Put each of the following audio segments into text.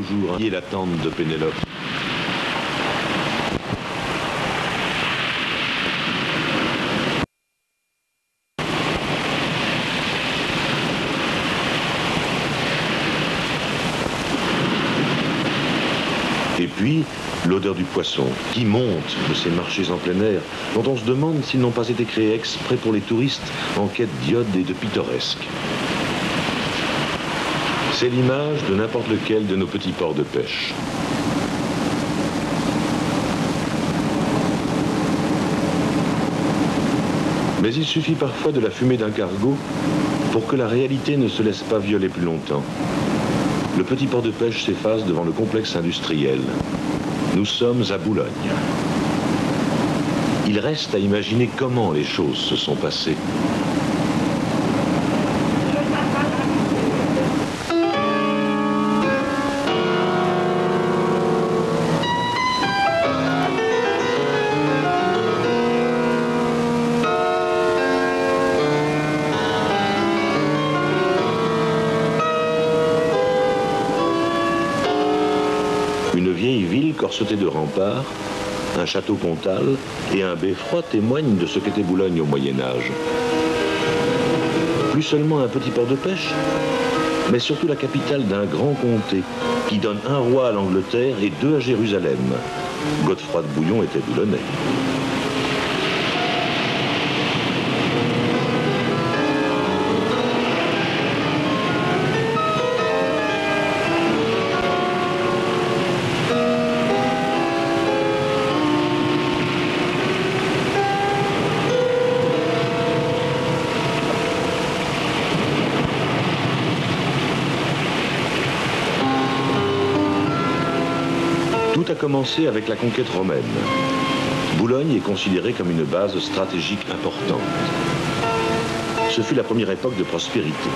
toujours et l'attente de Pénélope. Et puis, l'odeur du poisson qui monte de ces marchés en plein air, dont on se demande s'ils n'ont pas été créés exprès pour les touristes en quête d'iode et de pittoresque. C'est l'image de n'importe lequel de nos petits ports de pêche. Mais il suffit parfois de la fumée d'un cargo pour que la réalité ne se laisse pas violer plus longtemps. Le petit port de pêche s'efface devant le complexe industriel. Nous sommes à Boulogne. Il reste à imaginer comment les choses se sont passées. Une vieille ville corsetée de remparts, un château comtal et un beffroi témoignent de ce qu'était Boulogne au Moyen-Âge. Plus seulement un petit port de pêche, mais surtout la capitale d'un grand comté qui donne un roi à l'Angleterre et 2 à Jérusalem. Godefroy de Bouillon était boulonnais. Tout a commencé avec la conquête romaine. Boulogne est considérée comme une base stratégique importante. Ce fut la première époque de prospérité.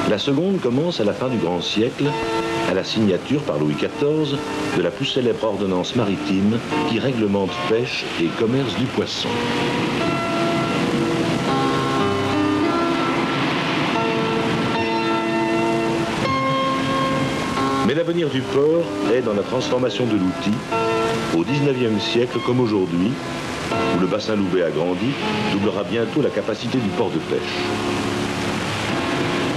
La seconde commence à la fin du grand siècle, à la signature par Louis XIV de la plus célèbre ordonnance maritime qui réglemente pêche et commerce du poisson. Mais l'avenir du port est dans la transformation de l'outil, au XIXe siècle comme aujourd'hui, où le bassin Louvet a grandi, doublera bientôt la capacité du port de pêche.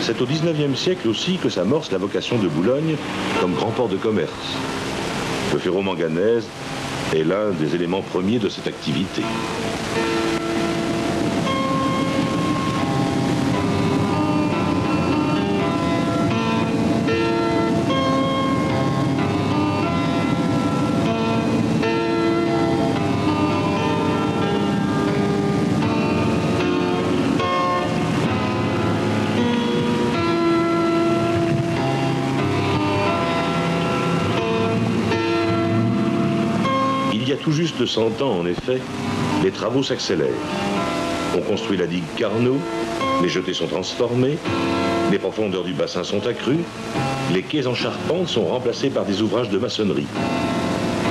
C'est au XIXe siècle aussi que s'amorce la vocation de Boulogne comme grand port de commerce. Le ferro-manganèse est l'un des éléments premiers de cette activité. Il y a tout juste 100 ans, en effet, les travaux s'accélèrent. On construit la digue Carnot, les jetées sont transformées, les profondeurs du bassin sont accrues, les quais en charpente sont remplacés par des ouvrages de maçonnerie.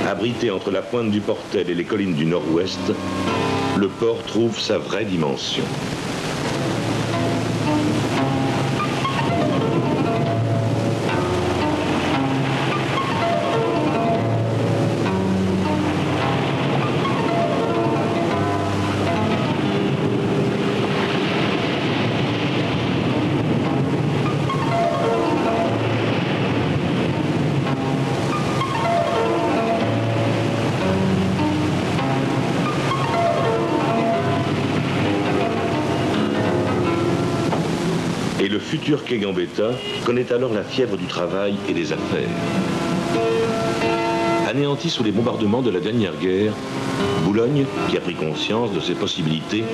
Abrité entre la pointe du Portel et les collines du nord-ouest, le port trouve sa vraie dimension. Et le futur quai Gambetta connaît alors la fièvre du travail et des affaires. Anéanti sous les bombardements de la dernière guerre, Boulogne, qui a pris conscience de ses possibilités,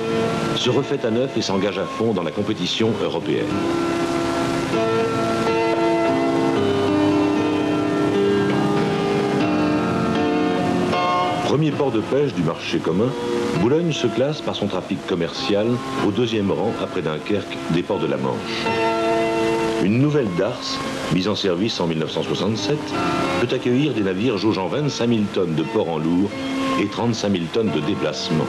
se refait à neuf et s'engage à fond dans la compétition européenne. Premier port de pêche du marché commun, Boulogne se classe par son trafic commercial au 2e rang après Dunkerque des ports de la Manche. Une nouvelle darse, mise en service en 1967, peut accueillir des navires jaugeant 25 000 tonnes de port en lourd et 35 000 tonnes de déplacement.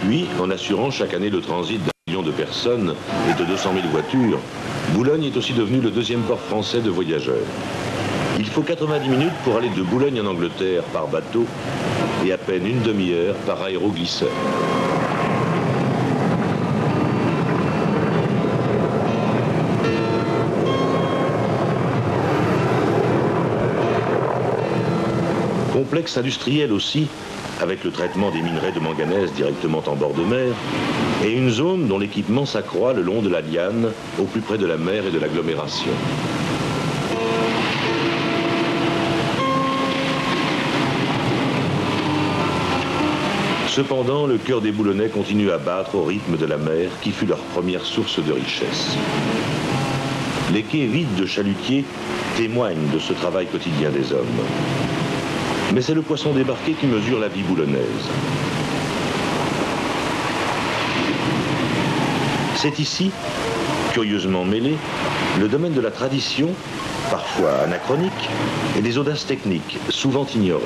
Puis, en assurant chaque année le transit d'1 million de personnes et de 200 000 voitures, Boulogne est aussi devenu le 2e port français de voyageurs. Il faut 90 minutes pour aller de Boulogne en Angleterre par bateau et à peine une demi-heure par aéroglisseur. Complexe industriel aussi, avec le traitement des minerais de manganèse directement en bord de mer, et une zone dont l'équipement s'accroît le long de la Diane, au plus près de la mer et de l'agglomération. Cependant, le cœur des Boulonnais continue à battre au rythme de la mer, qui fut leur première source de richesse. Les quais vides de chalutiers témoignent de ce travail quotidien des hommes. Mais c'est le poisson débarqué qui mesure la vie boulonnaise. C'est ici, curieusement mêlé, le domaine de la tradition, parfois anachronique, et des audaces techniques, souvent ignorées.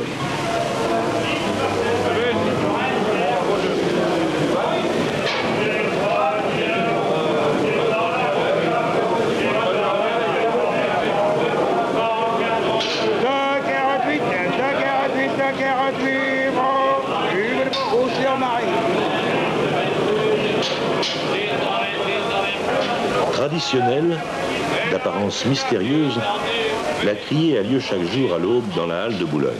Traditionnelle, d'apparence mystérieuse, la criée a lieu chaque jour à l'aube dans la halle de Boulogne.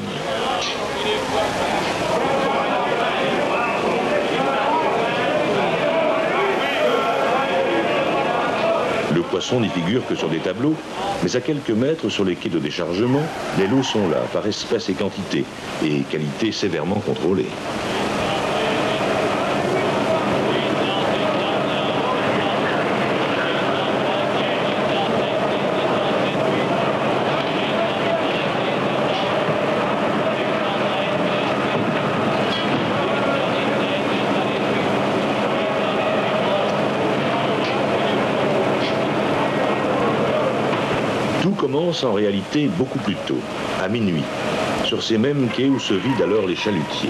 Le poisson n'y figure que sur des tableaux, mais à quelques mètres sur les quais de déchargement, les lots sont là, par espèce et quantité, et qualité sévèrement contrôlée. Tout commence en réalité beaucoup plus tôt, à minuit, sur ces mêmes quais où se vident alors les chalutiers.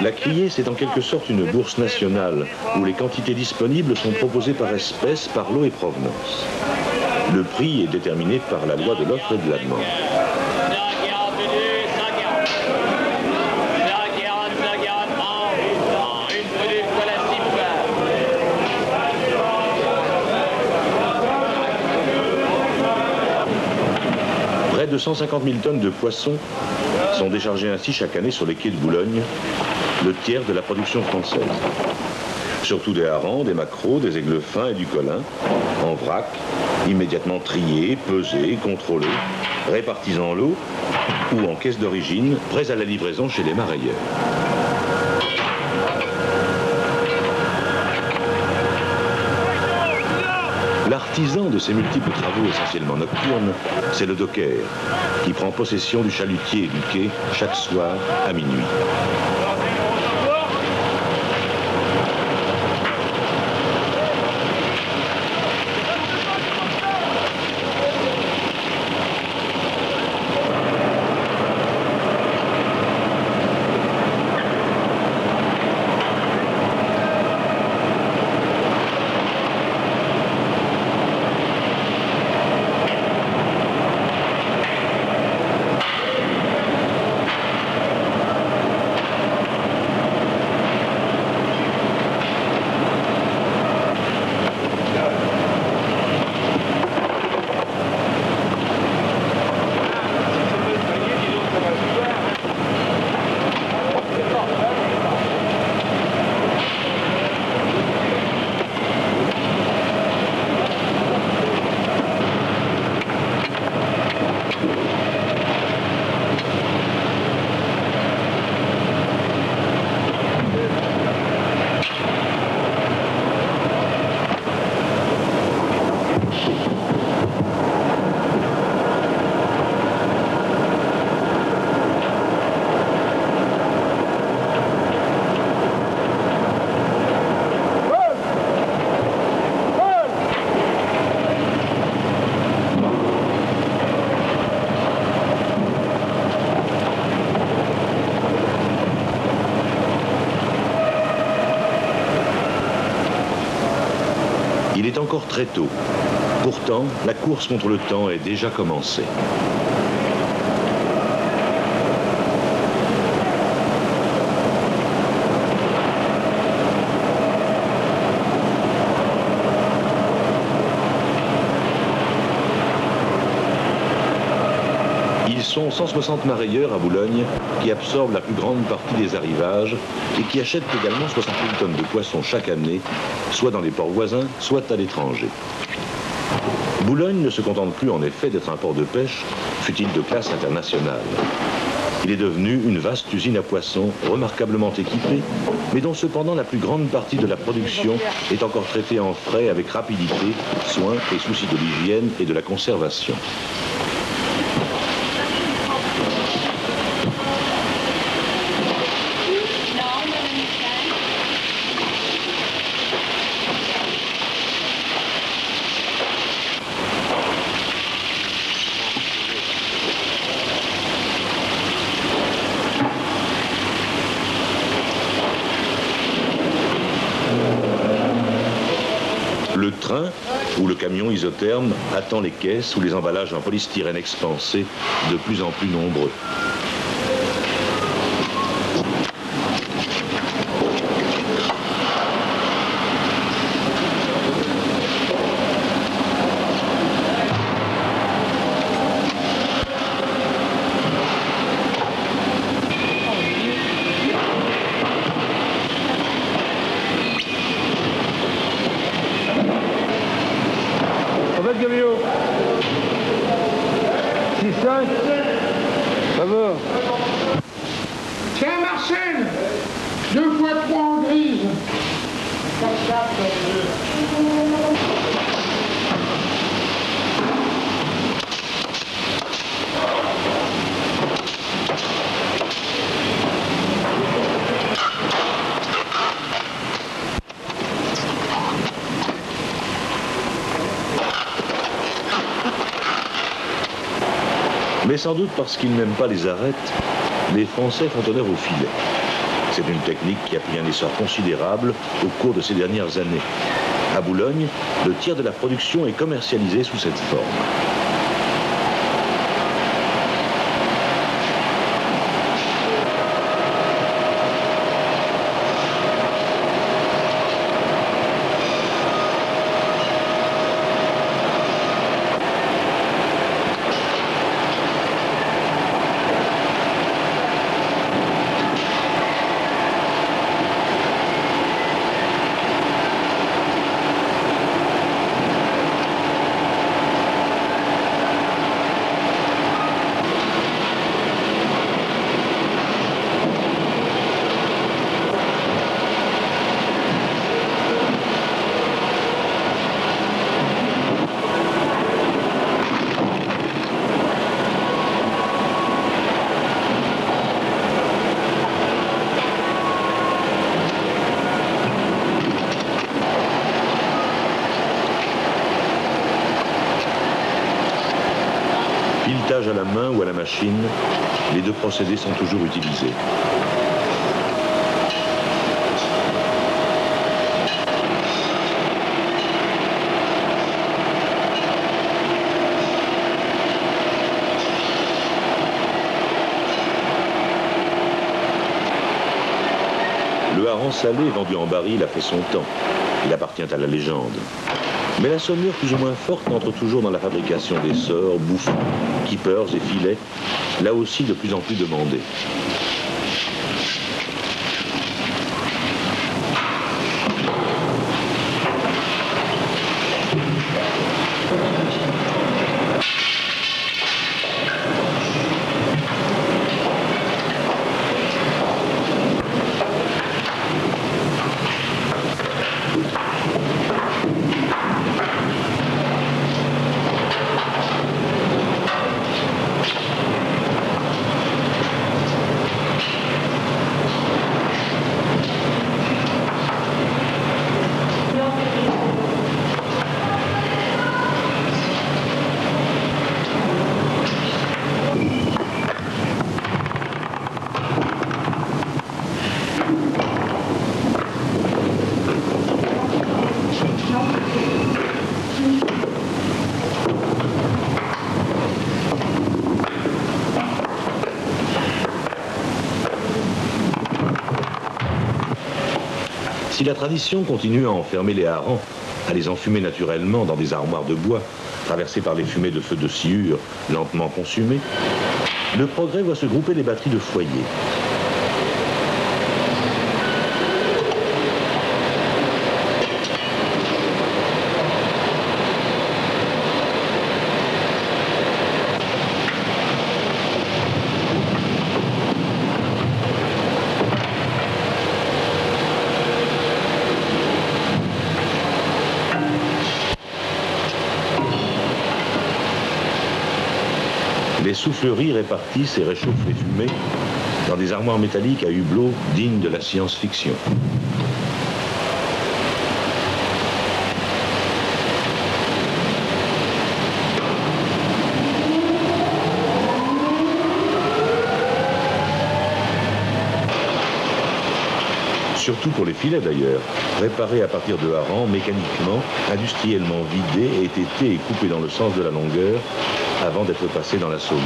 La criée, c'est en quelque sorte une bourse nationale où les quantités disponibles sont proposées par espèce, par lot et provenance. Le prix est déterminé par la loi de l'offre et de la demande. Près de 150 000 tonnes de poissons sont déchargées ainsi chaque année sur les quais de Boulogne, le tiers de la production française. Surtout des harengs, des maquereaux, des aigles fins et du colin, en vrac, immédiatement triés, pesés, contrôlés, répartis en lots ou en caisse d'origine, prêts à la livraison chez les marailleurs. L'artisan de ces multiples travaux essentiellement nocturnes, c'est le docker, qui prend possession du chalutier et du quai chaque soir à minuit. Il est encore très tôt. Pourtant, la course contre le temps est déjà commencée. Ils sont 160 marailleurs à Boulogne qui absorbent la plus grande partie des arrivages et qui achètent également 60 000 tonnes de poissons chaque année, soit dans les ports voisins, soit à l'étranger. Boulogne ne se contente plus en effet d'être un port de pêche, fût-il de classe internationale. Il est devenu une vaste usine à poissons remarquablement équipée, mais dont cependant la plus grande partie de la production est encore traitée en frais avec rapidité, soin et souci de l'hygiène et de la conservation. Le train ou le camion isotherme attend les caisses ou les emballages en polystyrène expansé de plus en plus nombreux. Gabio 6-5. Ça va. Tiens Marcel, 2 fois 3 en grise. Mais sans doute parce qu'ils n'aiment pas les arêtes, les Français font honneur au filet. C'est une technique qui a pris un essor considérable au cours de ces dernières années. À Boulogne, le tiers de la production est commercialisé sous cette forme. Filetage à la main ou à la machine, les deux procédés sont toujours utilisés. Le hareng salé vendu en baril a fait son temps. Il appartient à la légende. Mais la saumure plus ou moins forte entre toujours dans la fabrication des sorts, bouffons, keepers et filets, là aussi de plus en plus demandés. Si la tradition continue à enfermer les harengs, à les enfumer naturellement dans des armoires de bois, traversées par les fumées de feux de sciure lentement consumées, le progrès voit se grouper les batteries de foyers. Les souffleries répartissent et réchauffent les fumées dans des armoires métalliques à hublots dignes de la science-fiction. Surtout pour les filets d'ailleurs, préparés à partir de harengs mécaniquement, industriellement vidés et étayés et coupés dans le sens de la longueur avant d'être passés dans la saumure.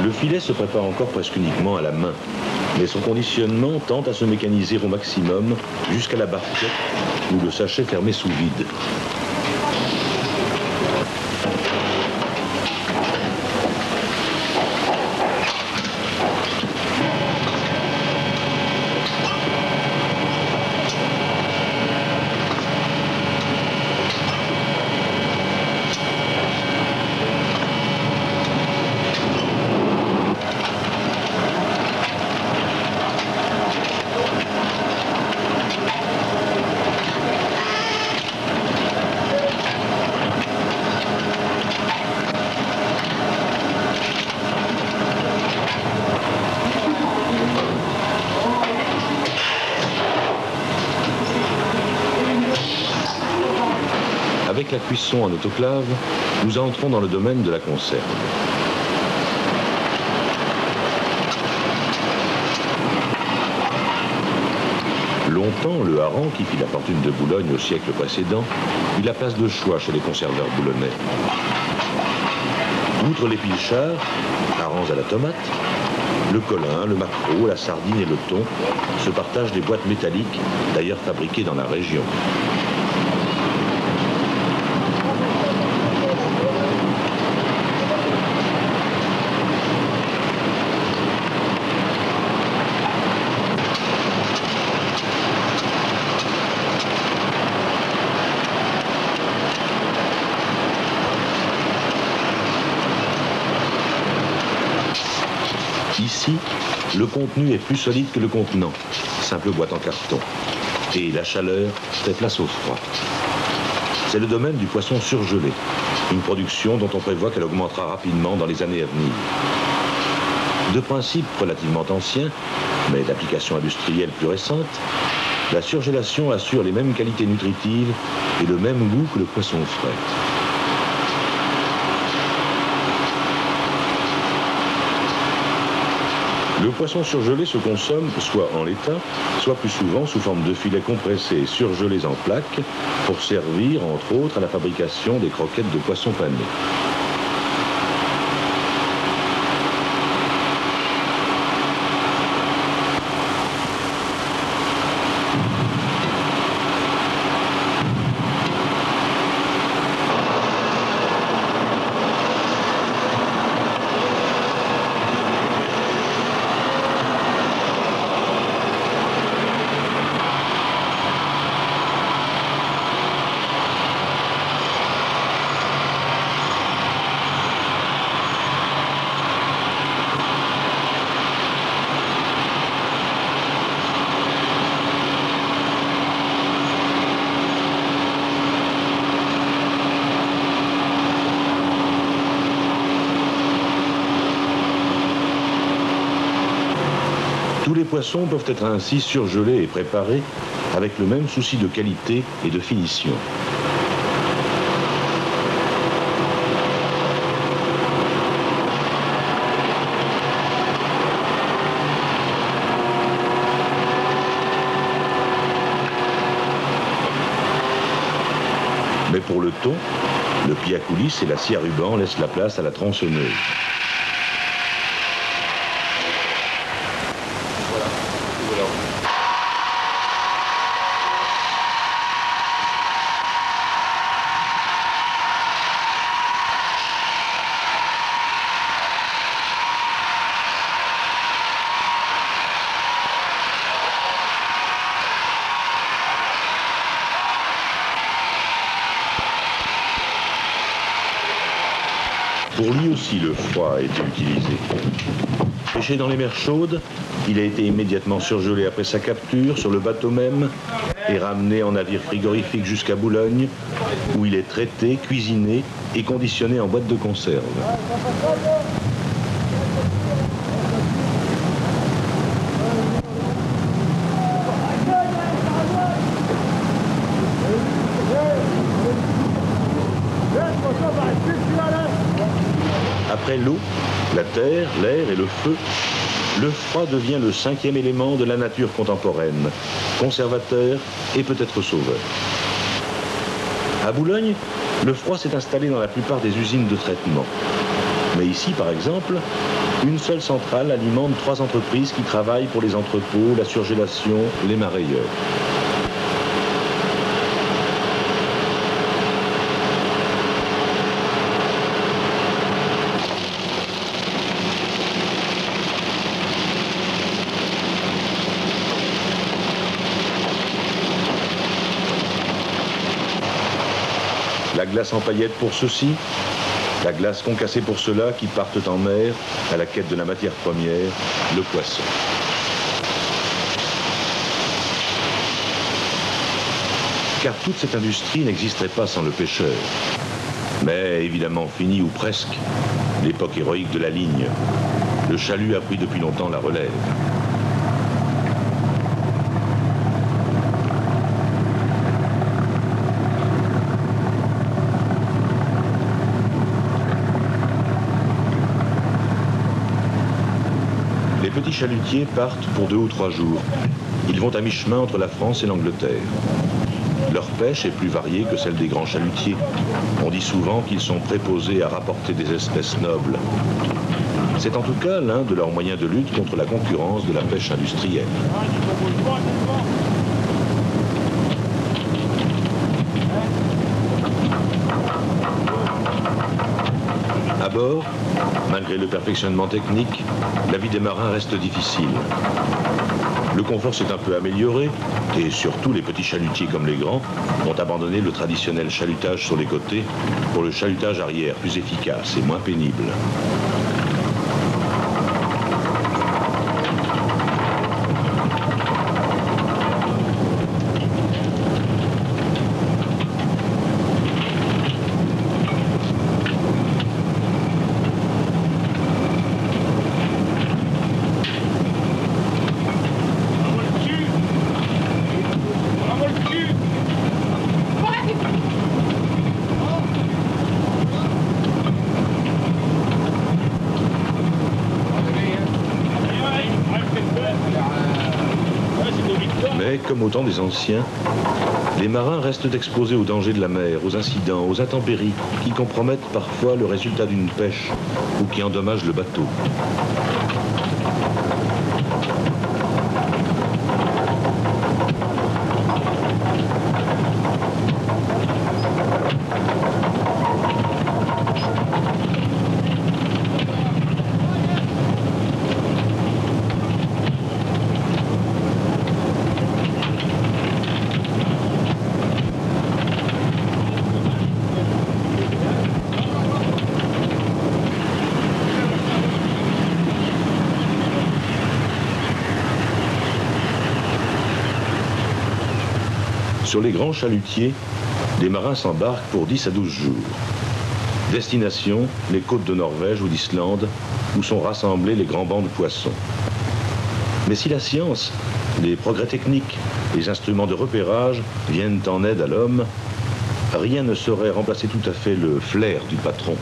Le filet se prépare encore presque uniquement à la main, mais son conditionnement tend à se mécaniser au maximum jusqu'à la barquette ou le sachet fermé sous vide. Avec la cuisson en autoclave, nous entrons dans le domaine de la conserve. Longtemps, le hareng, qui fit la fortune de Boulogne au siècle précédent, eut la place de choix chez les conserveurs boulonnais. Outre les pilchards, harengs à la tomate, le colin, le maquereau, la sardine et le thon se partagent des boîtes métalliques, d'ailleurs fabriquées dans la région. Ici, le contenu est plus solide que le contenant, simple boîte en carton. Et la chaleur fait place au froid. C'est le domaine du poisson surgelé, une production dont on prévoit qu'elle augmentera rapidement dans les années à venir. De principe relativement ancien, mais d'application industrielle plus récente, la surgélation assure les mêmes qualités nutritives et le même goût que le poisson frais. Le poisson surgelé se consomme soit en l'état, soit plus souvent sous forme de filets compressés et surgelés en plaques pour servir, entre autres, à la fabrication des croquettes de poisson pané. les poissons peuvent être ainsi surgelés et préparés avec le même souci de qualité et de finition. Mais pour le thon, le pied à coulisses et la scie à ruban laissent la place à la tronçonneuse. Pour lui aussi, le froid a été utilisé. Pêché dans les mers chaudes, il a été immédiatement surgelé après sa capture sur le bateau même et ramené en navire frigorifique jusqu'à Boulogne, où il est traité, cuisiné et conditionné en boîte de conserve. Après l'eau, la terre, l'air et le feu, le froid devient le 5e élément de la nature contemporaine, conservateur et peut-être sauveur. À Boulogne, le froid s'est installé dans la plupart des usines de traitement. Mais ici, par exemple, une seule centrale alimente 3 entreprises qui travaillent pour les entrepôts, la surgélation, les mareyeurs. La glace en paillettes pour ceux-ci, la glace concassée pour ceux-là qui partent en mer à la quête de la matière première, le poisson. Car toute cette industrie n'existerait pas sans le pêcheur. Mais évidemment fini ou presque, l'époque héroïque de la ligne. Le chalut a pris depuis longtemps la relève. Les petits chalutiers partent pour 2 ou 3 jours. Ils vont à mi-chemin entre la France et l'Angleterre. Leur pêche est plus variée que celle des grands chalutiers. On dit souvent qu'ils sont préposés à rapporter des espèces nobles. C'est en tout cas l'un de leurs moyens de lutte contre la concurrence de la pêche industrielle. À bord, malgré le perfectionnement technique, la vie des marins reste difficile. Le confort s'est un peu amélioré et surtout les petits chalutiers comme les grands ont abandonné le traditionnel chalutage sur les côtés pour le chalutage arrière plus efficace et moins pénible. Mais, comme au temps des anciens, les marins restent exposés aux dangers de la mer, aux incidents, aux intempéries qui compromettent parfois le résultat d'une pêche ou qui endommagent le bateau. Sur les grands chalutiers, les marins s'embarquent pour 10 à 12 jours. Destination, les côtes de Norvège ou d'Islande, où sont rassemblés les grands bancs de poissons. Mais si la science, les progrès techniques, les instruments de repérage viennent en aide à l'homme, rien ne saurait remplacer tout à fait le flair du patron.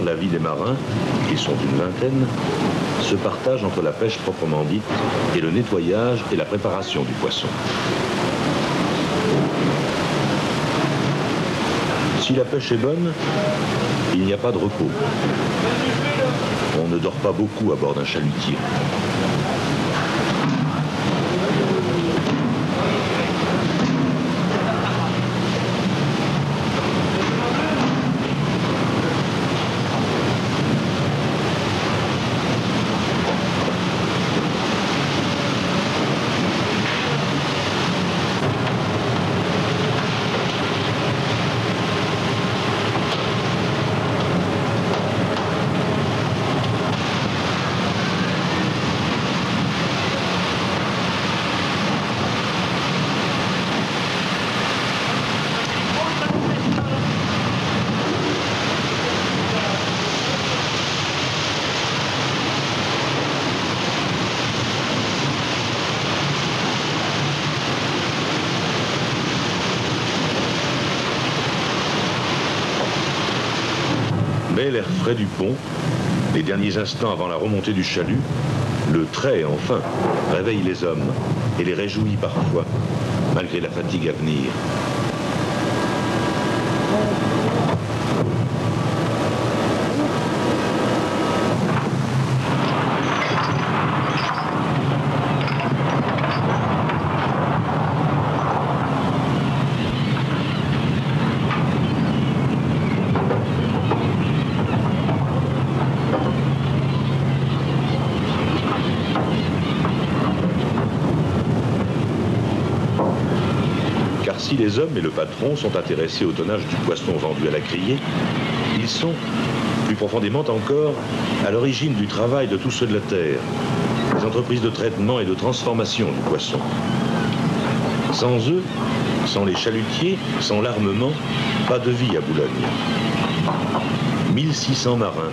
La vie des marins, qui sont une vingtaine, se partage entre la pêche proprement dite et le nettoyage et la préparation du poisson. Si la pêche est bonne, il n'y a pas de repos. On ne dort pas beaucoup à bord d'un chalutier. Mais l'air frais du pont, les derniers instants avant la remontée du chalut, le trait enfin, réveille les hommes et les réjouit parfois, malgré la fatigue à venir. Si les hommes et le patron sont intéressés au tonnage du poisson vendu à la criée, ils sont, plus profondément encore, à l'origine du travail de tous ceux de la terre, les entreprises de traitement et de transformation du poisson. Sans eux, sans les chalutiers, sans l'armement, pas de vie à Boulogne. 1600 marins,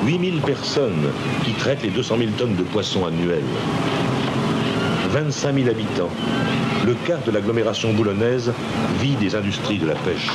8000 personnes qui traitent les 200 000 tonnes de poissons annuels. 25 000 habitants. Le quart de l'agglomération boulonnaise vit des industries de la pêche.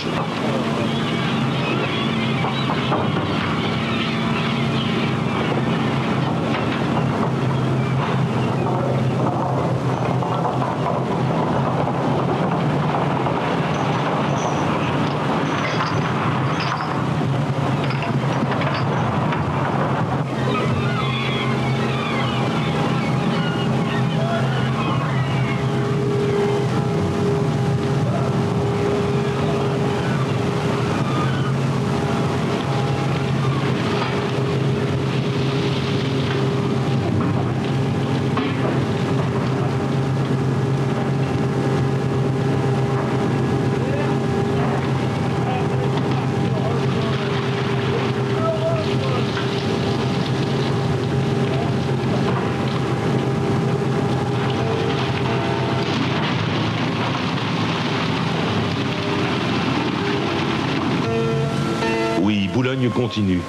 Boulogne continue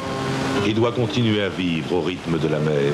et doit continuer à vivre au rythme de la mer.